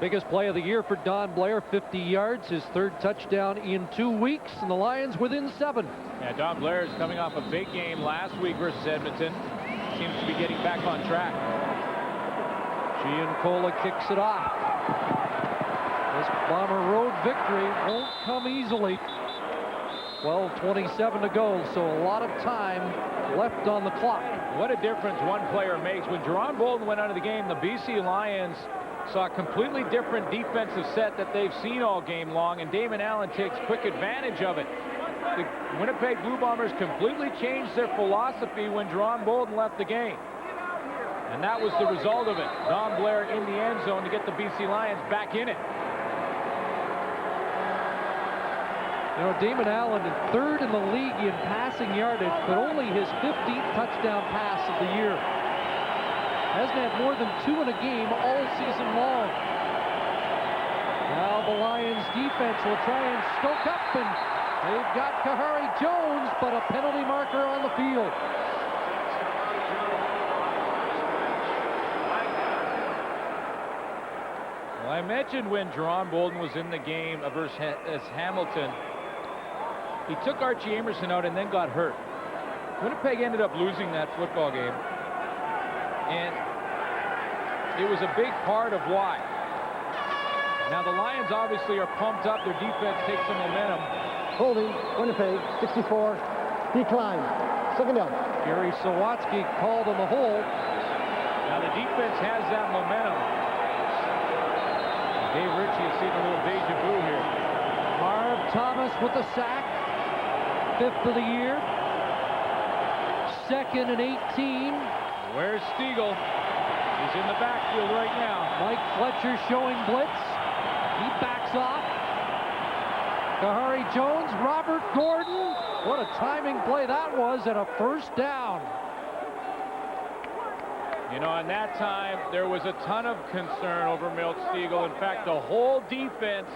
Biggest play of the year for Don Blair, 50 yards, his third touchdown in 2 weeks, and the Lions within 7. Yeah, Don Blair is coming off a big game last week versus Edmonton. Seems to be getting back on track. Giancola kicks it off. This Bomber road victory won't come easily. 12:27 to go, so a lot of time left on the clock. What a difference one player makes. When Jerron Bolden went out of the game, the BC Lions saw a completely different defensive set that they've seen all game long, and Damon Allen takes quick advantage of it. The Winnipeg Blue Bombers completely changed their philosophy when Jerron Bolden left the game. And that was the result of it. Don Blair in the end zone to get the BC Lions back in it. You know, Damon Allen is third in the league in passing yardage, but only his 15th touchdown pass of the year. Hasn't had more than 2 in a game all season long. Now the Lions defense will try and stoke up, and they've got Kahari Jones, but a penalty marker on the field. Well, I mentioned when Jerron Bolden was in the game versus Hamilton, he took Archie Amerson out and then got hurt. Winnipeg ended up losing that football game. And it was a big part of why. Now the Lions obviously are pumped up. Their defense takes some momentum. Holding, Winnipeg, 64, decline, 2nd down. Gary Sawatsky called on the hold. Now the defense has that momentum. Dave Ritchie has seen a little deja vu here. Marv Thomas with the sack. 5th of the year. 2nd and 18. Where's Stiegel? He's in the backfield right now. Mike Fletcher showing blitz. He backs off. Kahari Jones, Robert Gordon. What a timing play that was, and a 1st down. You know, in that time, there was a ton of concern over Milt Stiegel. In fact, the whole defense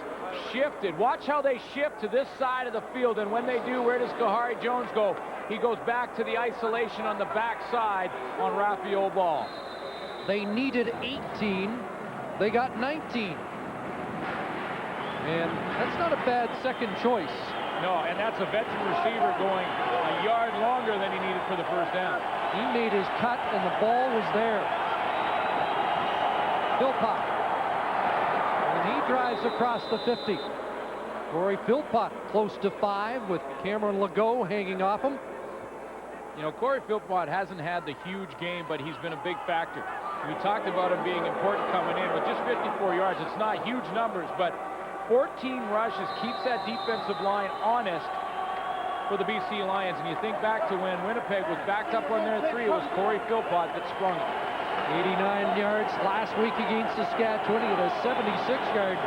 shifted. Watch how they shift to this side of the field, and when they do, where does Kahari Jones go? He goes back to the isolation on the backside on Raphael Ball. They needed 18. They got 19. And that's not a bad second choice. No, and that's a veteran receiver going a yard longer than he needed for the 1st down. He made his cut, and the ball was there. Philpott. And he drives across the 50. Corey Philpott close to 5 with Cameron Legault hanging off him. You know, Corey Philpott hasn't had the huge game, but he's been a big factor. We talked about him being important coming in with just 54 yards. It's not huge numbers, but 14 rushes keeps that defensive line honest for the BC Lions. And you think back to when Winnipeg was backed up on their 3, it was Corey Philpott that sprung it. 89 yards last week against Saskatchewan. He had a 76-yard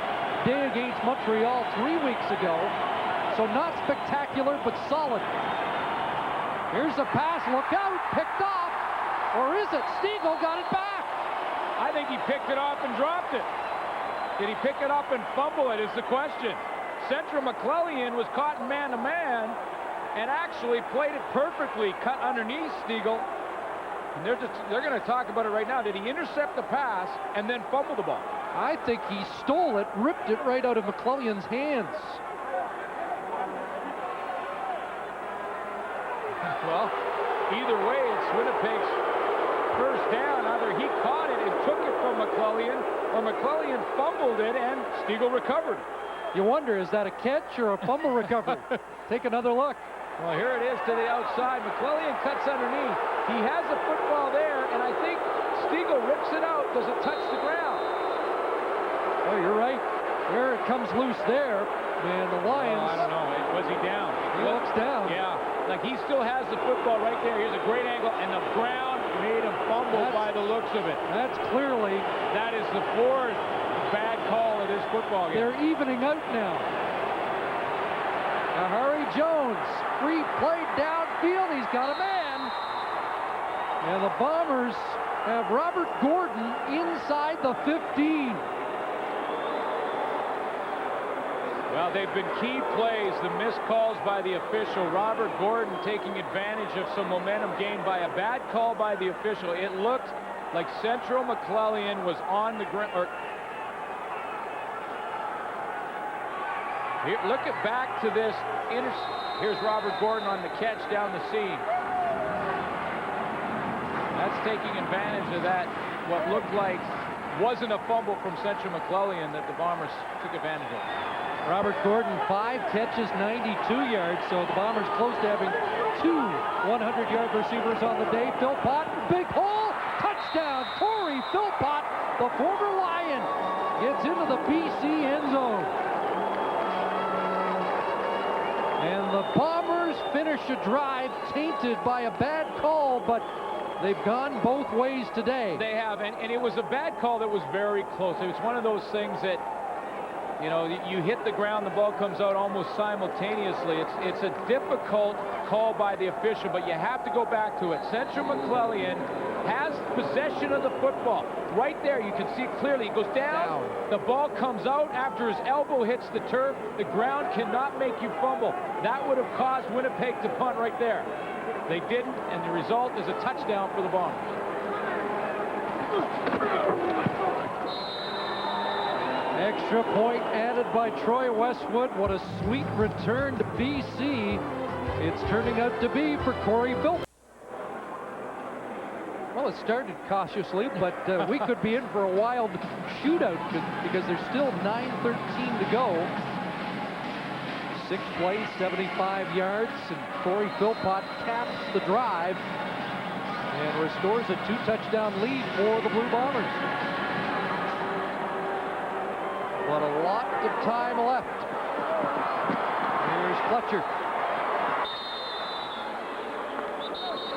day against Montreal 3 weeks ago. So not spectacular, but solid. Here's the pass. Look out. Picked off. Or is it? Stiegel got it back. I think he picked it off and dropped it. Did he pick it up and fumble it is the question. Central McClellan was caught in man-to-man and actually played it perfectly, cut underneath Stiegel. And they're going to talk about it right now. Did he intercept the pass and then fumble the ball? I think he stole it, ripped it right out of McClellan's hands. Well, either way, it's Winnipeg's 1st down. Either he caught it and took it from McClellan, or McClellan fumbled it and Stiegel recovered. You wonder, is that a catch or a fumble recovery? Take another look. Well, here it is to the outside. McClellan cuts underneath. He has the football there, and I think Stiegel rips it out. Does it touch the ground? Oh, you're right. There it comes loose there. And the Lions... I don't know. Was he down? He looks down. Yeah. Like he still has the football right there. Here's a great angle, and the ground made him fumble by the looks of it. That's clearly... That is the 4th bad call of this football game. They're evening out now. Kahari Jones, free play downfield. He's got a man. And the Bombers have Robert Gordon inside the 15. Well, they've been key plays, the missed calls by the official. Robert Gordon taking advantage of some momentum gained by a bad call by the official. It looked like Central McClellan was on the ground, or Here, look at back to this. Here's Robert Gordon on the catch down the seam. That's taking advantage of that, what looked like wasn't a fumble from Central McClellan that the Bombers took advantage of. Robert Gordon, 5 catches, 92 yards, so the Bombers close to having 2 100-yard receivers on the day. Philpott, big hole, touchdown. Corey Philpott, the former Lion, gets into the BC end zone. And the Bombers finish a drive tainted by a bad call, but they've gone both ways today. They have, and it was a bad call that was very close. It was one of those things that, you know, you hit the ground, the ball comes out almost simultaneously. It's a difficult call by the official, but you have to go back to it. Central McClellan has possession of the football. Right there, you can see it clearly. He goes down, the ball comes out after his elbow hits the turf. The ground cannot make you fumble. That would have caused Winnipeg to punt right there. They didn't, and the result is a touchdown for the Bombers. Extra point added by Troy Westwood. What a sweet return to BC it's turning out to be for Corey Philpott. Well, it started cautiously, but we could be in for a wild shootout because there's still 9:13 to go. 6 plays, 75 yards, and Corey Philpott caps the drive and restores a 2-touchdown lead for the Blue Bombers. But a lot of time left. Here's Fletcher.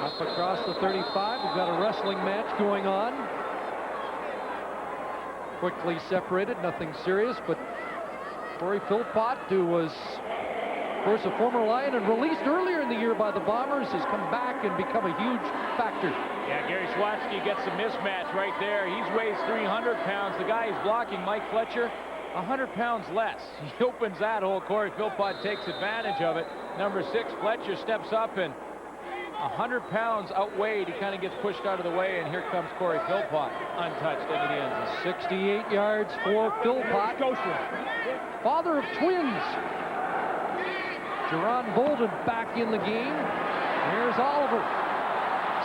Up across the 35. We've got a wrestling match going on. Quickly separated, nothing serious, but Corey Philpott, who was, of course, a former Lion and released earlier in the year by the Bombers, has come back and become a huge factor. Yeah, Gary Swatsky gets a mismatch right there. He weighs 300 pounds. The guy he's blocking, Mike Fletcher, 100 pounds less. He opens that hole. Corey Philpott takes advantage of it. Number 6, Fletcher, steps up, and 100 pounds outweighed. He kind of gets pushed out of the way, and here comes Corey Philpott, untouched into the end zone. 68 yards for Philpott. Father of twins. Jerron Bolden back in the game. Here's Oliver,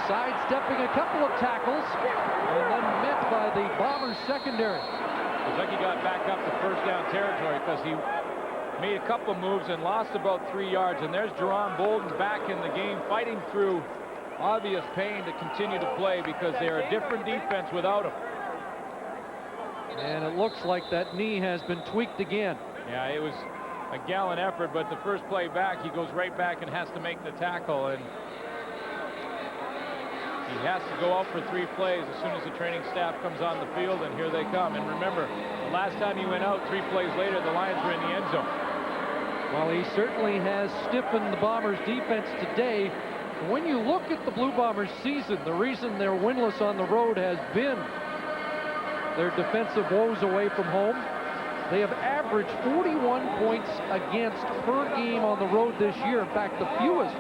sidestepping a couple of tackles, and then met by the Bombers secondary. Looks like he got back up to first down territory because he made a couple of moves and lost about 3 yards. And there's Jerron Bolden back in the game, fighting through obvious pain to continue to play because they're a different defense without him. And it looks like that knee has been tweaked again. Yeah, it was a gallant effort, but the first play back, he goes right back and has to make the tackle. And he has to go out for 3 plays as soon as the training staff comes on the field, and here they come. And remember, the last time he went out, 3 plays later, the Lions were in the end zone. Well, he certainly has stiffened the Bombers' defense today. When you look at the Blue Bombers' season, the reason they're winless on the road has been their defensive woes away from home. They have averaged 41 points against per game on the road this year. In fact, the fewest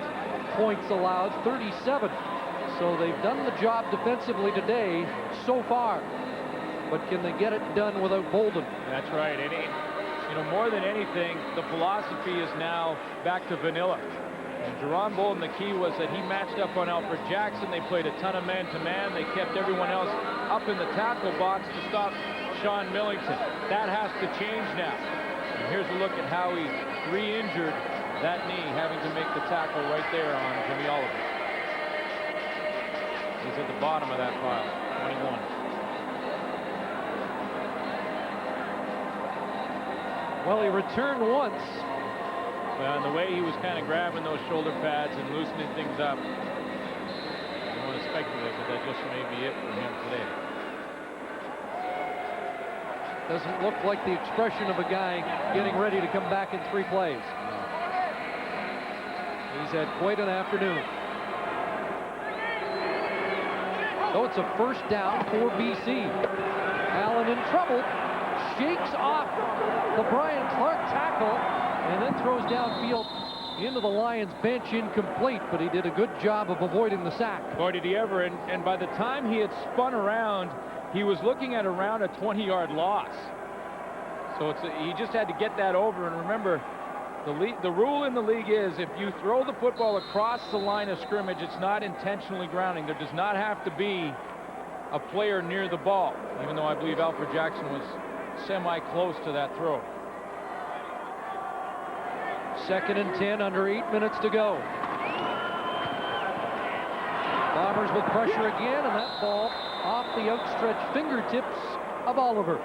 points allowed, 37. So they've done the job defensively today so far. But can they get it done without Bolden? That's right. And you know, more than anything, the philosophy is now back to vanilla. And Jerron Bolden, the key was that he matched up on Alfred Jackson. They played a ton of man-to-man. They kept everyone else up in the tackle box to stop Sean Millington. That has to change now. And here's a look at how he re-injured that knee, having to make the tackle right there on Jimmy Oliver. He's at the bottom of that pile, 21. Well, he returned once. Well, and the way he was kind of grabbing those shoulder pads and loosening things up, I don't want to speculate, but that just may be it for him today. Doesn't look like the expression of a guy getting ready to come back in 3 plays. He's had quite an afternoon. So it's a first down for BC. Allen in trouble, shakes off the Brian Clark tackle, and then throws downfield into the Lions bench, incomplete, but he did a good job of avoiding the sack. Boy, did he ever, and by the time he had spun around, he was looking at around a 20-yard loss. So he just had to get that over. And remember, the rule in the league is if you throw the football across the line of scrimmage, it's not intentionally grounding. There does not have to be a player near the ball, even though I believe Alfred Jackson was semi-close to that throw. 2nd and 10, under 8 minutes to go. Bombers with pressure again, and that ball off the outstretched fingertips of Oliver.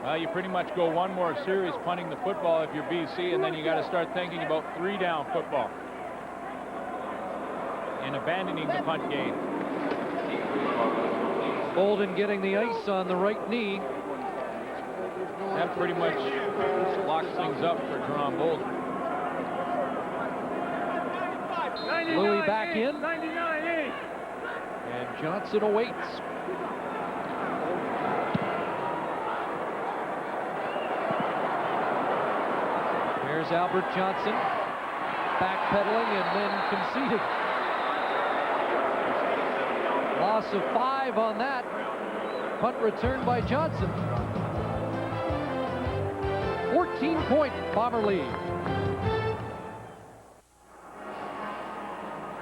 Well, you pretty much go one more series punting the football if you're BC, and then you got to start thinking about 3-down football and abandoning the punt game. Bolden getting the ice on the right knee. That pretty much locks things up for Jerome Bolden. Louis back in. And Johnson awaits. Here's Albert Johnson, backpedaling and then conceding. Loss of 5 on that. Punt return by Johnson. 14-point Bomber lead.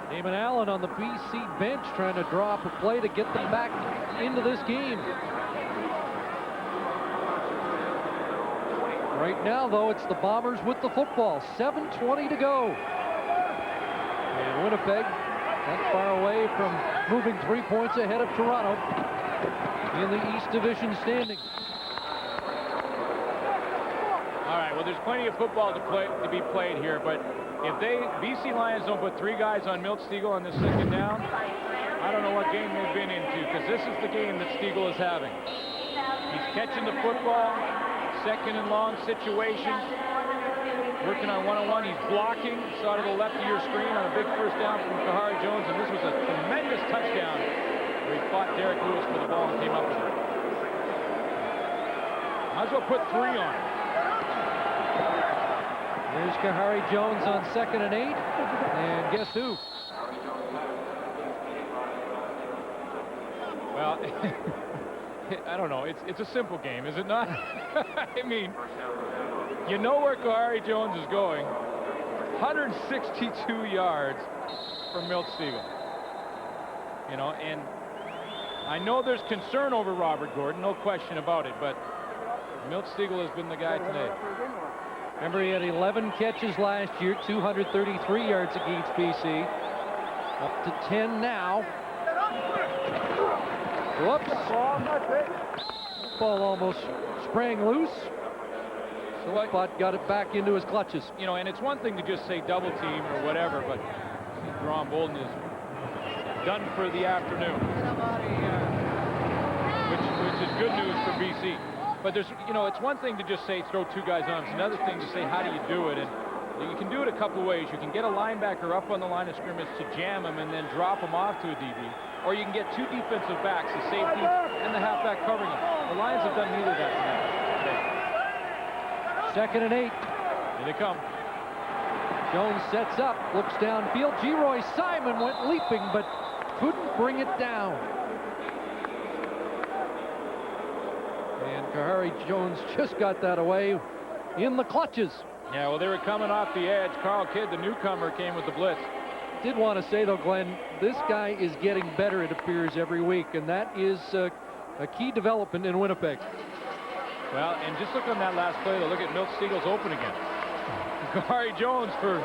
Damon Allen on the BC bench trying to draw up a play to get them back into this game. Right now, though, it's the Bombers with the football. 7:20 to go. And Winnipeg not far away from moving 3 points ahead of Toronto in the East Division standings. All right, well, there's plenty of football to be played here, but if BC Lions don't put 3 guys on Milt Stegall on this 2nd down, I don't know what game they've been into, because this is the game that Stegall is having. He's catching the football, 2nd and long situations, working on one-on-one. He's blocking. Saw to the left of your screen on a big 1st down from Kahari Jones, and this was a tremendous touchdown where he fought Derek Lewis for the ball and came up with it. Might as well put 3 on it. There's Kahari Jones on 2nd and 8, and guess who? Well, I don't know. It's a simple game, is it not? I mean, you know where Kahari Jones is going. 162 yards for Milt Stegall. You know, and I know there's concern over Robert Gordon, no question about it, but Milt Stegall has been the guy today. Remember, he had 11 catches last year, 233 yards against BC. Up to 10 now. Whoops. Ball almost sprang loose. But got it back into his clutches. You know, and it's one thing to just say double team or whatever, but Jerome Bolden is done for the afternoon, which is good news for BC. But there's, you know, it's one thing to just say throw 2 guys on. It's another thing to say how do you do it, and you can do it a couple ways. You can get a linebacker up on the line of scrimmage to jam him and then drop him off to a DB, or you can get 2 defensive backs, the safety and the halfback covering him. The Lions have done neither of that tonight. 2nd and 8. Here they come. Jones sets up, looks downfield. Geroy Simon went leaping, but couldn't bring it down. And Kahari Jones just got that away in the clutches. Yeah, well, they were coming off the edge. Carl Kidd, the newcomer, came with the blitz. Did want to say, though, Glenn, this guy is getting better, it appears, every week, and that is a key development in Winnipeg. Well, and just look on that last play, though. Look at Milt Steagall's open again. Kahari Jones, for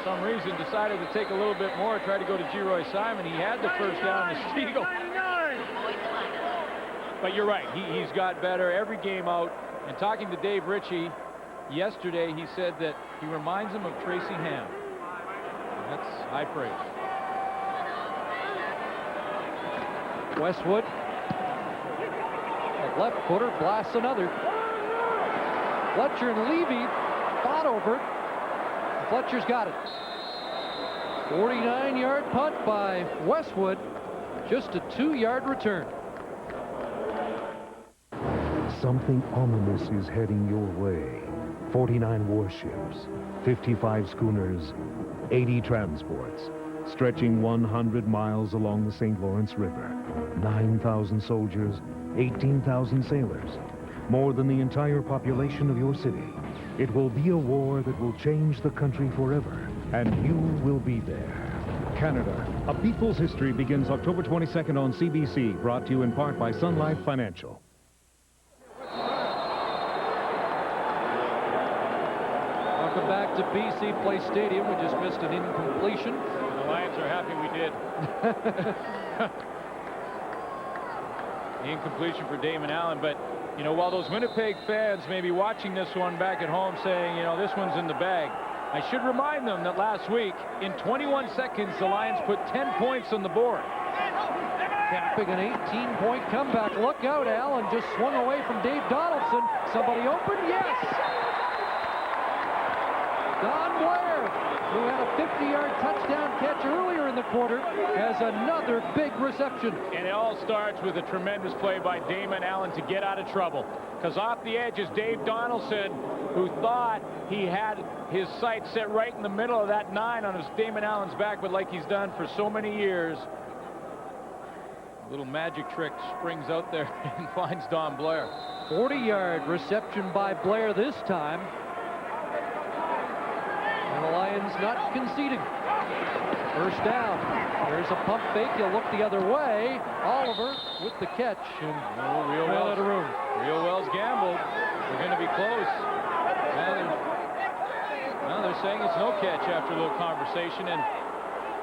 some reason, decided to take a little bit more, tried to go to Geroy Simon. He had the 1st down to Stegall. But you're right, he's got better every game out. And talking to Dave Ritchie yesterday, he said that he reminds him of Tracy Ham. And that's high praise. Westwood, a left footer, blasts another. Fletcher and Levy fought over it. Fletcher's got it. 49-yard punt by Westwood. Just a 2-yard return. Something ominous is heading your way. 49 warships, 55 schooners, 80 transports, stretching 100 miles along the St. Lawrence River. 9,000 soldiers 18,000 sailors, more than the entire population of your city. It will be a war that will change the country forever, and you will be there. Canada, A People's History begins October 22nd on CBC, brought to you in part by Sun Life Financial. Welcome back to BC Place Stadium. We just missed an incompletion. The Lions are happy we did. The incompletion for Damon Allen, but you know, while those Winnipeg fans may be watching this one back at home saying, you know, this one's in the bag, I should remind them that last week, in 21 seconds, the Lions put 10 points on the board. Capping an 18-point comeback. Look out, Allen just swung away from Dave Donaldson. Somebody open? Yes! Don Blair, who had a 50-yard touchdown catch earlier in the quarter, has another big reception. And it all starts with a tremendous play by Damon Allen to get out of trouble. Because off the edge is Dave Donaldson, who thought he had his sights set right in the middle of that 9 on his Damon Allen's back, but like he's done for so many years, a little magic trick springs out there and finds Don Blair. 40-yard reception by Blair this time. And the Lions not conceding. First down. There's a pump fake. He'll look the other way. Oliver with the catch. And Real out of room. Real Wells gambled. They're going to be close. Now they're saying it's no catch after a little conversation. And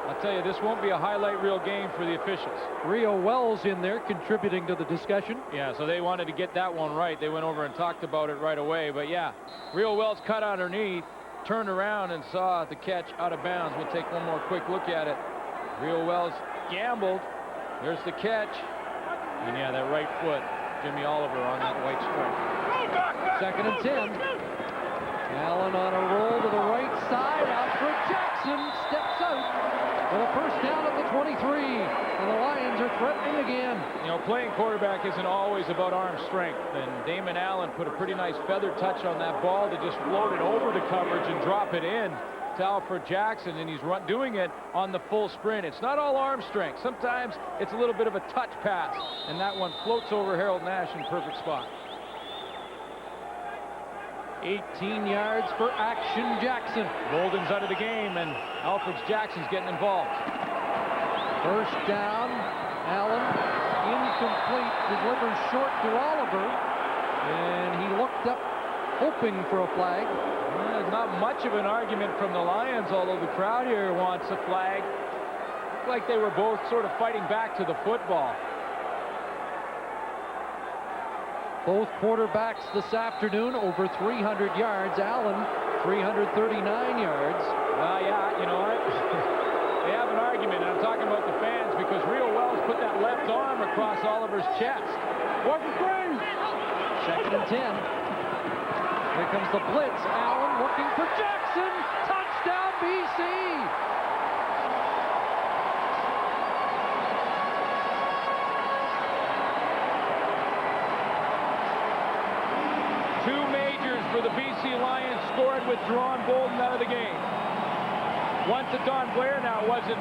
I'll tell you, this won't be a highlight reel game for the officials. Rio Wells in there contributing to the discussion. Yeah, so they wanted to get that one right. They went over and talked about it right away. But yeah, Rio Wells cut underneath, turned around and saw the catch out of bounds. We'll take one more quick look at it. Rio Wells gambled. There's the catch. And yeah, that right foot, Jimmy Oliver on that white stripe. Second and 10. Allen on a roll to the right side. Alfred Jackson steps out for the first down at the 23. And the Lions are threatening again. You know, playing quarterback isn't always about arm strength. And Damon Allen put a pretty nice feather touch on that ball to just float it over the coverage and drop it in to Alfred Jackson. And he's doing it on the full sprint. It's not all arm strength. Sometimes it's a little bit of a touch pass. And that one floats over Harold Nash in perfect spot. 18 yards for Action Jackson. Bolden's out of the game, and Alfred Jackson's getting involved. First down. Allen, incomplete, delivers short to Oliver. And he looked up, hoping for a flag. There's not much of an argument from the Lions, although the crowd here wants a flag. Looked like they were both sort of fighting back to the football. Both quarterbacks this afternoon over 300 yards. Allen, 339 yards. Well, yeah, you know what? They have an argument, and I'm talking about the fans, because Rio Wells put that left arm across Oliver's chest. What for free? Second and 10. Here comes the blitz. Allen looking for Jackson. Touchdown, BC. Two majors for the BC Lions scored with Jaron Bolden out of the game. One to Don Blair. Now, it wasn't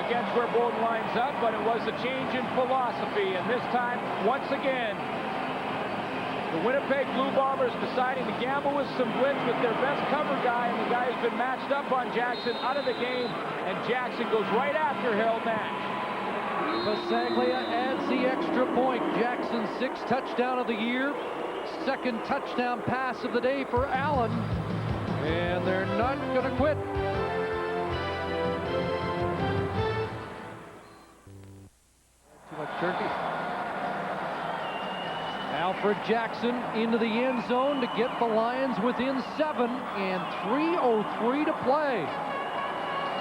against where Bolden lines up, but it was a change in philosophy. And this time, once again, the Winnipeg Blue Bombers deciding to gamble with some blitz with their best cover guy, and the guy who's been matched up on Jackson out of the game, and Jackson goes right after Harold Nash. Passaglia adds the extra point. Jackson's 6th touchdown of the year. Second touchdown pass of the day for Allen. And they're not going to quit. Too much turkey. Alfred Jackson into the end zone to get the Lions within 7 and 3:03 to play.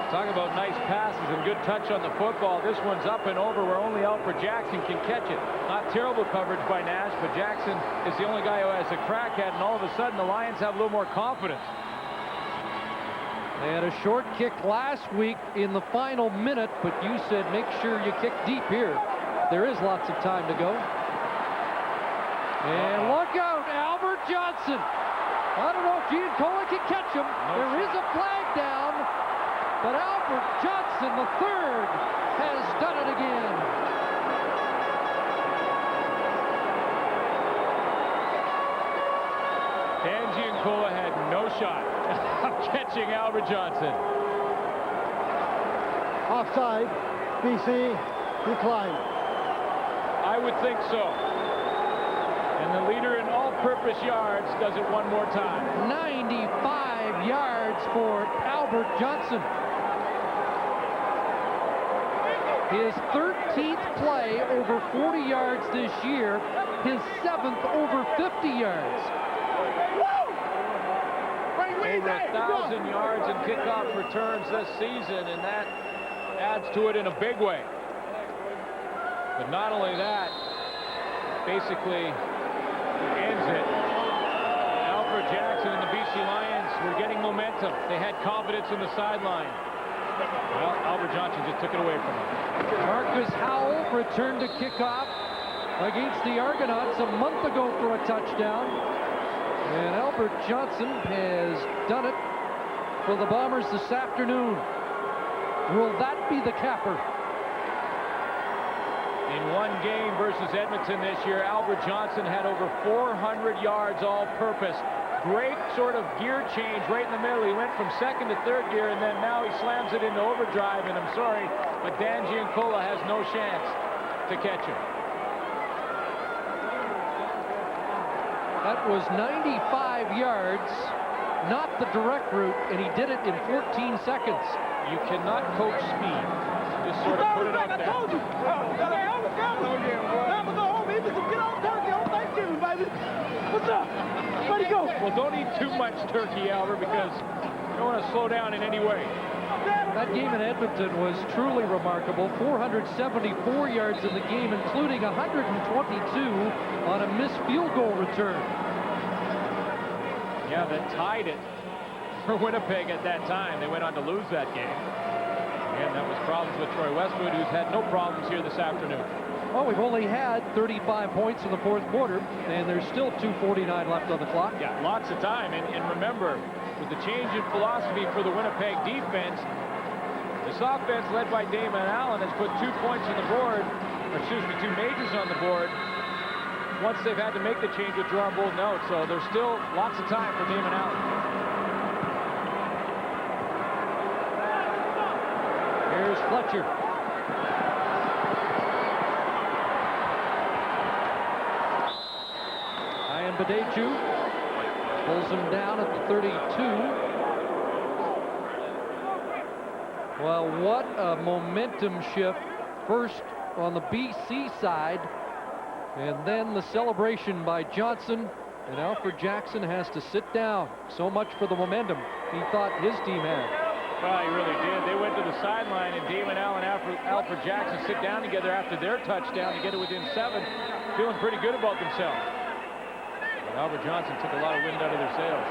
Talk about nice passes and good touch on the football. This one's up and over where only Alfred Jackson can catch it. Not terrible coverage by Nash, but Jackson is the only guy who has a crack at it, and all of a sudden the Lions have a little more confidence. They had a short kick last week in the final minute, but you said make sure you kick deep here. There is lots of time to go. And look out, Albert Johnson. I don't know if Giancola can catch him. There is a flag down. But Albert Johnson, the third, has done it again. shot of catching Albert Johnson. Offside. BC declined. I would think so. And the leader in all-purpose yards does it one more time. 95 yards for Albert Johnson. His 13th play over 40 yards this year. His 7th over 50 yards. Over 1,000 yards in kickoff returns this season, and that adds to it in a big way. But not only that, basically ends it. Alfred Jackson and the BC Lions were getting momentum. They had confidence in the sideline. Well, Albert Johnson just took it away from him. Marcus Howell returned to kickoff against the Argonauts a month ago for a touchdown. And Albert Johnson has done it for the Bombers this afternoon. Will that be the capper? In one game versus Edmonton this year, Albert Johnson had over 400 yards all-purpose. Great sort of gear change right in the middle. He went from second to third gear, and then now he slams it into overdrive, and I'm sorry, but Dan Giancola has no chance to catch him. That was 95 yards, not the direct route, and he did it in 14 seconds. You cannot coach speed. Just sort of put it up there. I told you. Get on turkey on Thanksgiving, baby. What's up? Where'd he go? Well, don't eat too much turkey, Albert, because you don't want to slow down in any way. That game in Edmonton was truly remarkable. 474 yards in the game, including 122 on a missed field goal return. Yeah, that tied it for Winnipeg at that time. They went on to lose that game. Again, that was problems with Troy Westwood, who's had no problems here this afternoon. Well, we've only had 35 points in the fourth quarter, and there's still 2:49 left on the clock. Yeah, lots of time. And remember, with the change in philosophy for the Winnipeg defense, this offense led by Damon Allen has put 2 points on the board, or excuse me, 2 majors on the board once they've had to make the change with Jerome Bolden out. So there's still lots of time for Damon Allen. Here's Fletcher. Ian Badeju pulls him down at the 32. Well, what a momentum shift. First on the BC side, and then the celebration by Johnson, and Alfred Jackson has to sit down. So much for the momentum he thought his team had. Well, he really did. They went to the sideline, and Damon Allen and Alfred Jackson sit down together after their touchdown to get it within 7, feeling pretty good about themselves. But Albert Johnson took a lot of wind out of their sails.